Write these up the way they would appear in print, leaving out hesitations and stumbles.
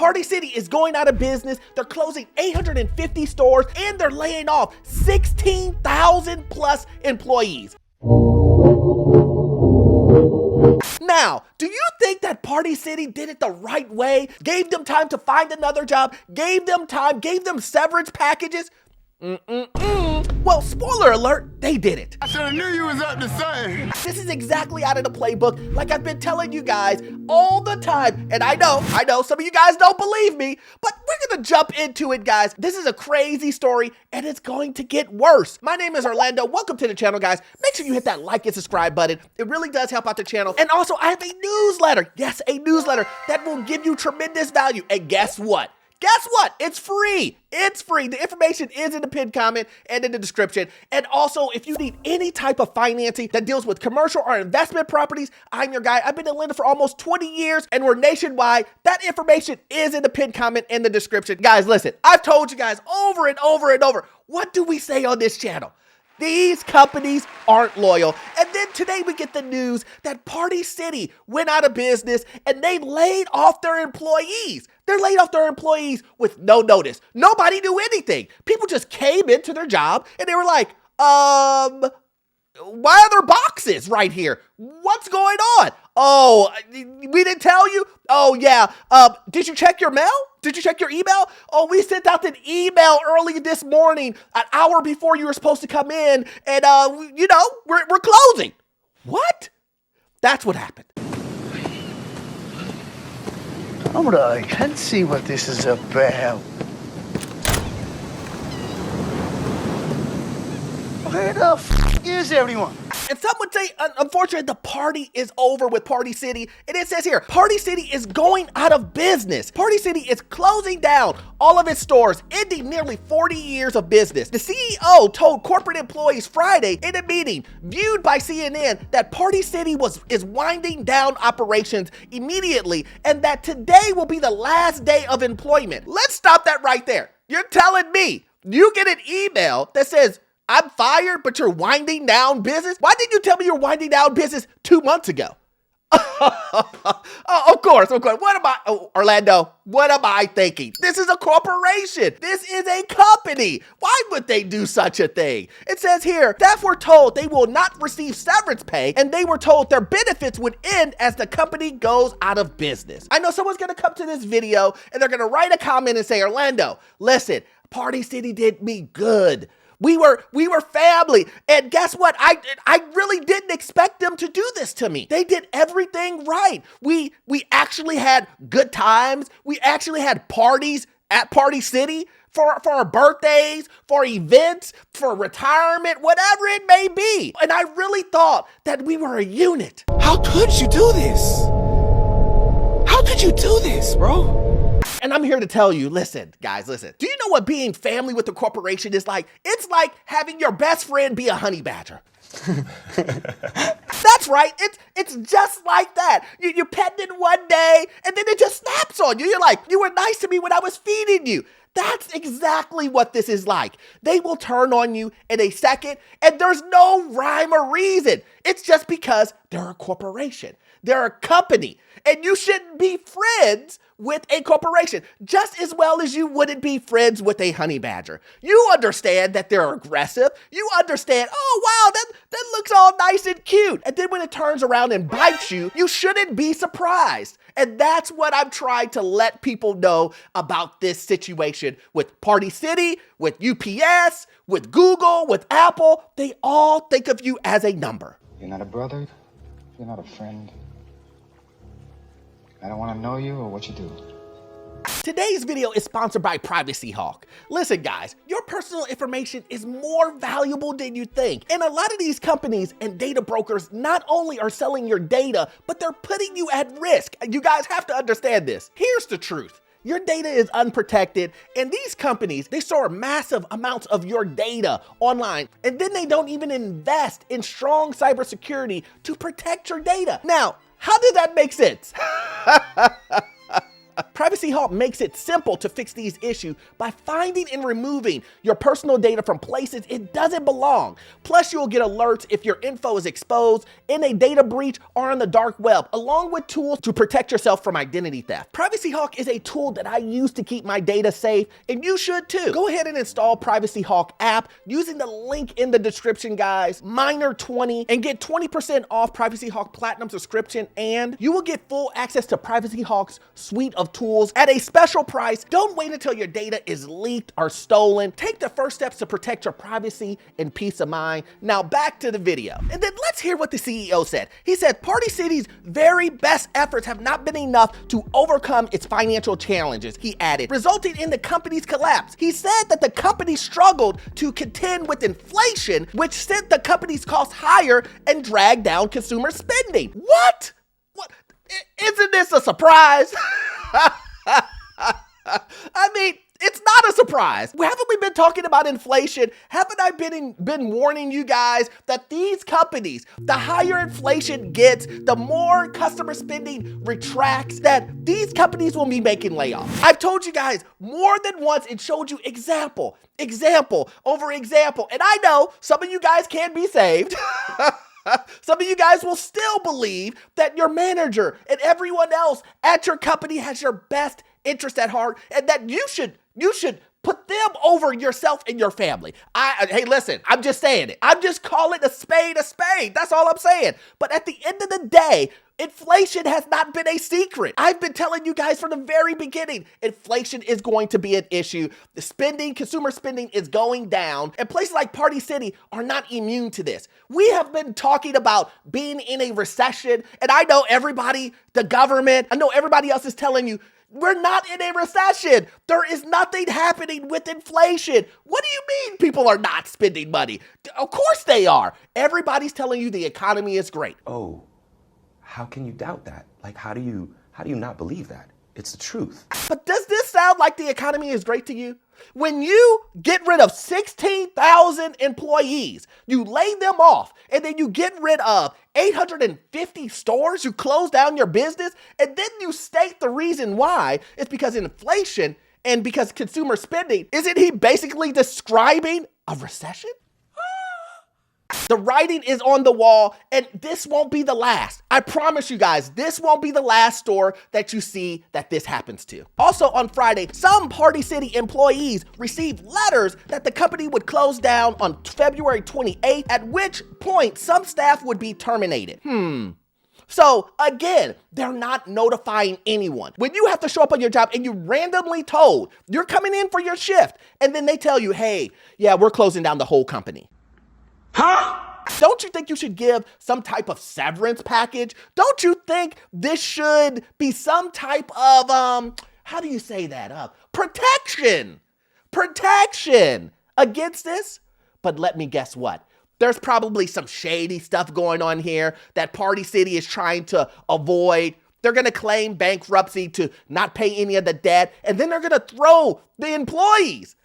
Party City is going out of business. They're closing 850 stores and they're laying off 16,000 plus employees. Now, do you think that Party City did it the right way? Gave them time to find another job, gave them time, gave them severance packages? Well, spoiler alert, they did it. I should have knew you was up to something. This is exactly out of the playbook, like I've been telling you guys all the time. And I know some of you guys don't believe me, but we're gonna jump into it, guys. This is a crazy story and it's going to get worse. My name is Orlando. Welcome to the channel, guys. Make sure you hit that like and subscribe button. It really does help out the channel. And also, I have a newsletter. Yes, a newsletter that will give you tremendous value. And guess what? Guess what? It's free. It's free. The information is in the pinned comment and in the description. And also, if you need any type of financing that deals with commercial or investment properties, I'm your guy. I've been in Atlanta for almost 20 years and we're nationwide. That information is in the pinned comment in the description. Guys, listen, I've told you guys over and over and over. What do we say on this channel? These companies aren't loyal. And then today we get the news that Party City went out of business and they laid off their employees. They're laid off their employees with no notice. Nobody knew anything. People just came into their job and they were like, why are there boxes right here? What's going on? Oh, we didn't tell you? Oh, yeah. Did you check your mail? Did you check your email? Oh, we sent out an email early this morning, an hour before you were supposed to come in, and, we're closing. What? That's what happened. I can't see what this is about. Where the f is everyone? And some would say, unfortunately, the party is over with Party City. And it says here, Party City is going out of business. Party City is closing down all of its stores, ending nearly 40 years of business. The CEO told corporate employees Friday in a meeting viewed by CNN that Party City is winding down operations immediately and that today will be the last day of employment. Let's stop that right there. You're telling me you get an email that says, I'm fired, but you're winding down business? Why didn't you tell me you're winding down business 2 months ago? Of course. Orlando, what am I thinking? This is a corporation. This is a company. Why would they do such a thing? It says here, staff were told they will not receive severance pay, and they were told their benefits would end as the company goes out of business. I know someone's gonna come to this video and they're gonna write a comment and say, Orlando, listen, Party City did me good. We were family. And guess what? I really didn't expect them to do this to me. They did everything right. We actually had good times. We actually had parties at Party City for our birthdays, for events, for retirement, whatever it may be. And I really thought that we were a unit. How could you do this? How could you do this, bro? And I'm here to tell you, listen, guys, listen. Do you know what being family with a corporation is like? It's like having your best friend be a honey badger. That's right. It's just like that. You're petting it one day and then it just snaps on you. You're like, you were nice to me when I was feeding you. That's exactly what this is like. They will turn on you in a second and there's no rhyme or reason. It's just because they're a corporation. They're a company and you shouldn't be friends with a corporation just as well as you wouldn't be friends with a honey badger. You understand that they're aggressive. You understand, oh, wow, that looks all nice and cute. And then when it turns around and bites you, you shouldn't be surprised. And that's what I'm trying to let people know about this situation with Party City, with UPS, with Google, with Apple. They all think of you as a number. You're not a brother. You're not a friend. I don't want to know you or what you do. Today's video is sponsored by Privacy Hawk. Listen, guys, your personal information is more valuable than you think. And a lot of these companies and data brokers not only are selling your data, but they're putting you at risk. You guys have to understand this. Here's the truth. Your data is unprotected, and these companies, they store massive amounts of your data online, and then they don't even invest in strong cybersecurity to protect your data. Now, how does that make sense? Privacy Hawk makes it simple to fix these issues by finding and removing your personal data from places it doesn't belong. Plus, you'll get alerts if your info is exposed in a data breach or on the dark web, along with tools to protect yourself from identity theft. Privacy Hawk is a tool that I use to keep my data safe, and you should too. Go ahead and install Privacy Hawk app using the link in the description, guys. Minor20, and get 20% off Privacy Hawk Platinum subscription, and you will get full access to Privacy Hawk's suite of tools at a special price. Don't wait until your data is leaked or stolen. Take the first steps to protect your privacy and peace of mind. Now back to the video. And then let's hear what the CEO said. He said, Party City's very best efforts have not been enough to overcome its financial challenges, he added, resulting in the company's collapse. He said that the company struggled to contend with inflation, which sent the company's costs higher and dragged down consumer spending. What? Isn't this a surprise? I mean, it's not a surprise. Haven't we been talking about inflation? Haven't I been warning you guys that these companies, the higher inflation gets, the more customer spending retracts, that these companies will be making layoffs. I've told you guys more than once and showed you example over example. And I know some of you guys can't be saved. Some of you guys will still believe that your manager and everyone else at your company has your best interest at heart, and that you should put them over yourself and your family. Hey, listen, I'm just saying it. I'm just calling a spade a spade. That's all I'm saying. But at the end of the day, inflation has not been a secret. I've been telling you guys from the very beginning, inflation is going to be an issue. The consumer spending is going down, and places like Party City are not immune to this. We have been talking about being in a recession, and I know everybody, the government, I know everybody else is telling you, we're not in a recession. There is nothing happening with inflation. What do you mean people are not spending money? Of course they are. Everybody's telling you the economy is great. Oh, how can you doubt that? Like, how do you not believe that? It's the truth. But does this sound like the economy is great to you? When you get rid of 16,000 employees, you lay them off, and then you get rid of 850 stores, you close down your business, and then you state the reason why, it's because of inflation and because consumer spending. Isn't he basically describing a recession? The writing is on the wall, and this won't be the last. I promise you guys, this won't be the last store that you see that this happens to. Also on Friday, some Party City employees received letters that the company would close down on February 28th, at which point some staff would be terminated. So again, they're not notifying anyone. When you have to show up on your job and you randomly told you're coming in for your shift, and then they tell you, hey, yeah, we're closing down the whole company. Huh? Don't you think you should give some type of severance package? Don't you think this should be some type of, how do you say that? Protection against this? But let me guess what? There's probably some shady stuff going on here that Party City is trying to avoid. They're going to claim bankruptcy to not pay any of the debt, and then they're going to throw the employees,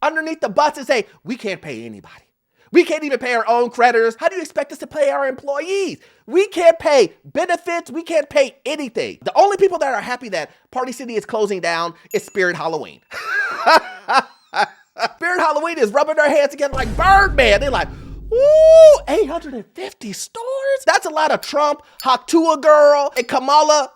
underneath the bus and say, we can't pay anybody. We can't even pay our own creditors. How do you expect us to pay our employees? We can't pay benefits. We can't pay anything. The only people that are happy that Party City is closing down is Spirit Halloween. Spirit Halloween is rubbing their hands together like Birdman. They're like, ooh, 850 stores? That's a lot of Trump, Haktua Girl, and Kamala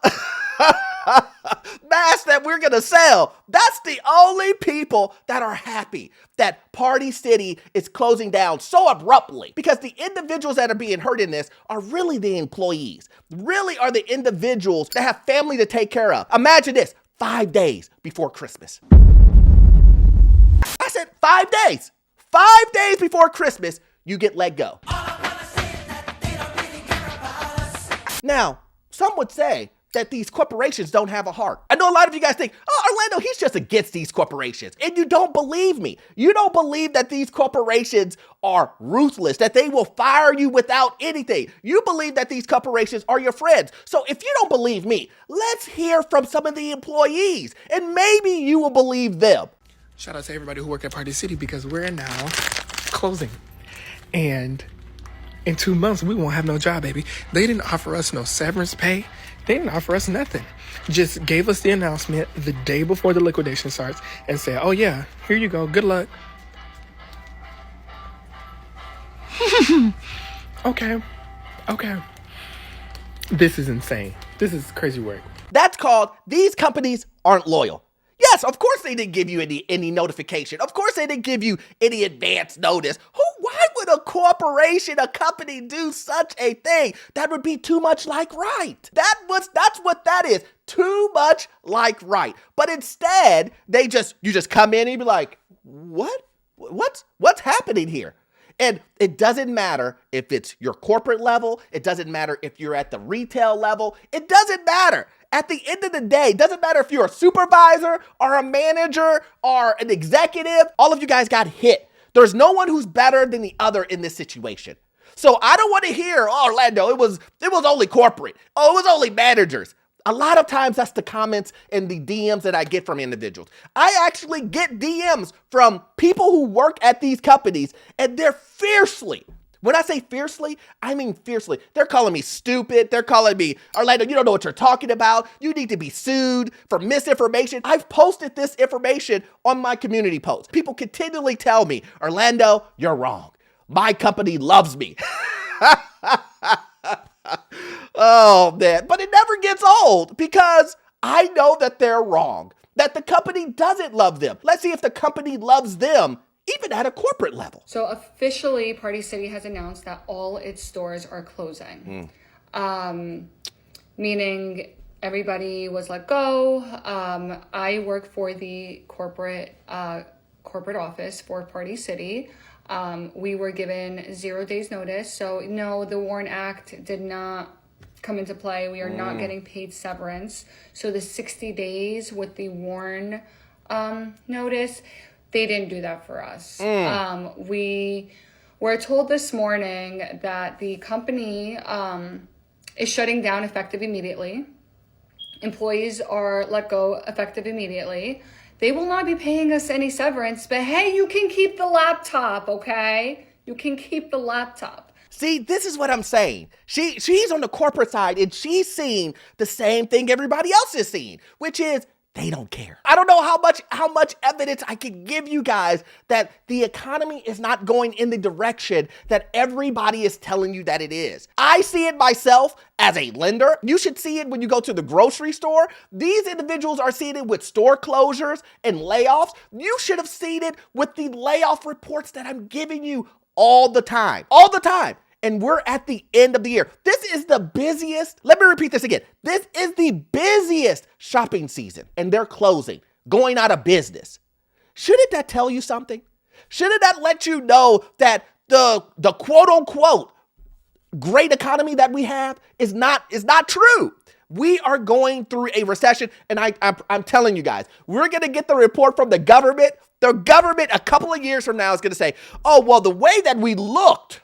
masks that we're gonna sell. That's the only people that are happy that Party City is closing down so abruptly, because the individuals that are being hurt in this are really the employees, really are the individuals that have family to take care of. Imagine this, 5 days before Christmas. I said 5 days. 5 days before Christmas, you get let go. Now, some would say that these corporations don't have a heart. I know a lot of you guys think, oh, Orlando, he's just against these corporations. And you don't believe me. You don't believe that these corporations are ruthless, that they will fire you without anything. You believe that these corporations are your friends. So if you don't believe me, let's hear from some of the employees, and maybe you will believe them. Shout out to everybody who work at Party City, because we're now closing. And in 2 months, we won't have no job, baby. They didn't offer us no severance pay. They didn't offer us nothing. Just gave us the announcement the day before the liquidation starts and said, oh yeah, here you go, good luck. Okay. This is insane. This is crazy work. That's called these companies aren't loyal. Yes, of course they didn't give you any notification. Of course they didn't give you any advance notice. Why would a corporation, a company do such a thing? That would be too much like right. That's what that is. Too much like right. But instead, you just come in and you be like, what's happening here? And it doesn't matter if it's your corporate level. It doesn't matter if you're at the retail level. It doesn't matter. At the end of the day, it doesn't matter if you're a supervisor or a manager or an executive. All of you guys got hit. There's no one who's better than the other in this situation. So I don't want to hear, oh, Orlando, it was only corporate. Oh, it was only managers. A lot of times that's the comments and the DMs that I get from individuals. I actually get DMs from people who work at these companies, and they're fiercely, when I say fiercely, I mean fiercely. They're calling me stupid. They're calling me, Orlando, you don't know what you're talking about. You need to be sued for misinformation. I've posted this information on my community posts. People continually tell me, Orlando, you're wrong. My company loves me. Oh, man. But it never gets old because I know that they're wrong, that the company doesn't love them. Let's see if the company loves them, even at a corporate level. So officially, Party City has announced that all its stores are closing, meaning everybody was let go. I work for the corporate office for Party City. We were given 0 days notice. So no, the WARN Act did not come into play. We are not getting paid severance. So the 60 days with the WARN notice, they didn't do that for us. We were told this morning that the company is shutting down effective immediately. Employees are let go effective immediately. They will not be paying us any severance, but hey, you can keep the laptop, okay? You can keep the laptop. See, this is what I'm saying. She's on the corporate side and she's seeing the same thing everybody else is seeing, which is they don't care. I don't know how much evidence I can give you guys that the economy is not going in the direction that everybody is telling you that it is. I see it myself as a lender. You should see it when you go to the grocery store. These individuals are seeing it with store closures and layoffs. You should have seen it with the layoff reports that I'm giving you all the time. And we're at the end of the year. This is the busiest, let me repeat this again. This is the busiest shopping season and they're closing, going out of business. Shouldn't that tell you something? Shouldn't that let you know that the quote unquote great economy that we have is not true? We are going through a recession, and I'm telling you guys, we're going to get the report from the government. The government a couple of years from now is going to say, oh, well, the way that we looked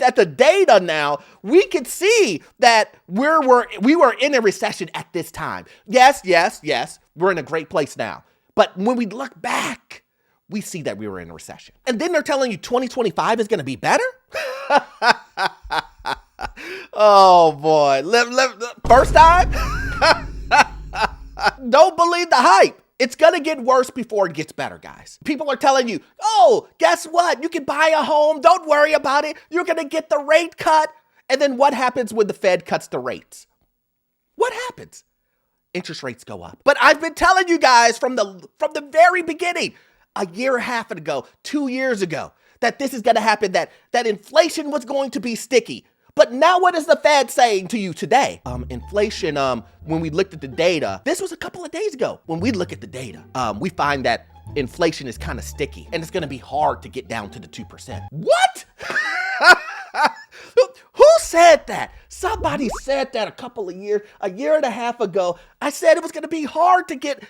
at the data now, we could see that we were in a recession at this time. Yes, we're in a great place now. But when we look back, we see that we were in a recession. And then they're telling you 2025 is going to be better? Oh, boy. First time? Don't believe the hype. It's going to get worse before it gets better, guys. People are telling you, oh, guess what? You can buy a home. Don't worry about it. You're going to get the rate cut. And then what happens when the Fed cuts the rates? What happens? Interest rates go up. But I've been telling you guys from the very beginning, a year and a half ago, 2 years ago, that this is going to happen, that inflation was going to be sticky. But now what is the Fed saying to you today? Inflation, when we looked at the data, this was a couple of days ago. When we look at the data, we find that inflation is kind of sticky and it's going to be hard to get down to the 2%. What? Who said that? Somebody said that a year and a half ago. I said it was going to be hard to get,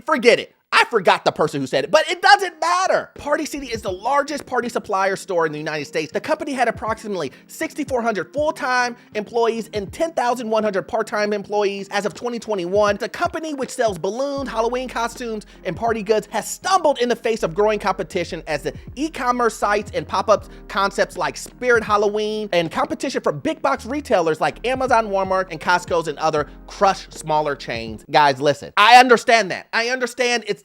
forget it. I forgot the person who said it, but it doesn't matter. Party City is the largest party supplier store in the United States. The company had approximately 6,400 full-time employees and 10,100 part-time employees as of 2021. The company, which sells balloons, Halloween costumes, and party goods, has stumbled in the face of growing competition as the e-commerce sites and pop-up concepts like Spirit Halloween and competition from big box retailers like Amazon, Walmart, and Costco's and other crush smaller chains. Guys, listen, I understand that. I understand it's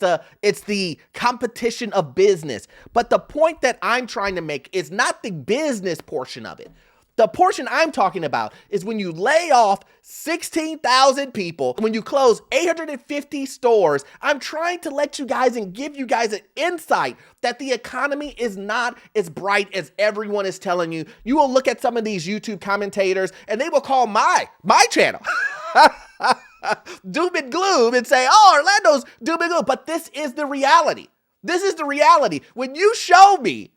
the competition of business. But the point that I'm trying to make is not the business portion of it. The portion I'm talking about is when you lay off 16,000 people, when you close 850 stores. I'm trying to let you guys and give you guys an insight that the economy is not as bright as everyone is telling you. You will look at some of these YouTube commentators and they will call my channel doom and gloom and say, oh, Orlando's doom and gloom. But this is the reality. This is the reality. When you show me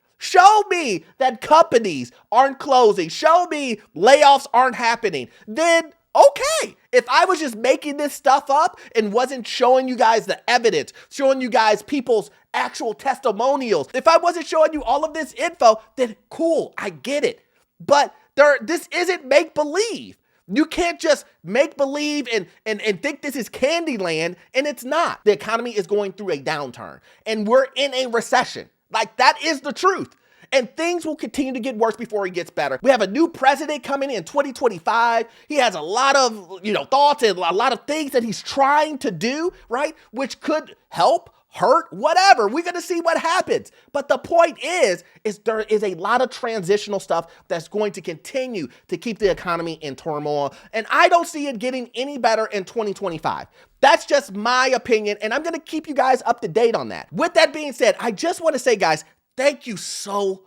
that companies aren't closing, show me layoffs aren't happening, then okay. If I was just making this stuff up and wasn't showing you guys the evidence, showing you guys people's actual testimonials, if I wasn't showing you all of this info, then cool, I get it. But this isn't make-believe. You can't just make believe and think this is Candyland, and it's not. The economy is going through a downturn, and we're in a recession. Like, that is the truth. And things will continue to get worse before it gets better. We have a new president coming in 2025. He has a lot of, thoughts and a lot of things that he's trying to do, right? Which could help, hurt, whatever. We're going to see what happens. But the point is there is a lot of transitional stuff that's going to continue to keep the economy in turmoil. And I don't see it getting any better in 2025. That's just my opinion. And I'm going to keep you guys up to date on that. With that being said, I just want to say, guys, thank you so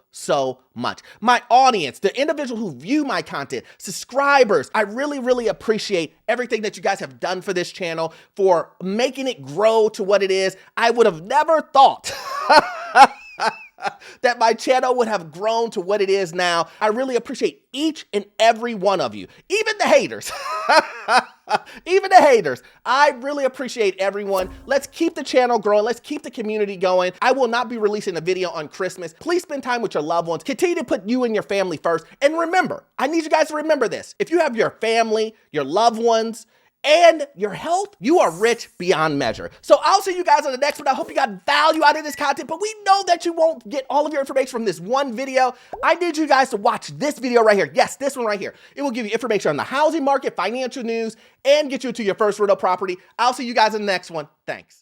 much. My audience, the individuals who view my content, subscribers, I really appreciate everything that you guys have done for this channel, for making it grow to what it is. I would have never thought that my channel would have grown to what it is now. I really appreciate each and every one of you, even the haters. Even the haters. I really appreciate everyone. Let's keep the channel growing. Let's keep the community going. I will not be releasing a video on Christmas. Please spend time with your loved ones. Continue to put you and your family first. And remember, I need you guys to remember this. If you have your family, your loved ones, and your health, you are rich beyond measure. So I'll see you guys on the next one. I hope you got value out of this content, but we know that you won't get all of your information from this one video. I need you guys to watch this video right here. Yes, this one right here. It will give you information on the housing market, financial news, and get you to your first rental property. I'll see you guys in the next one. Thanks.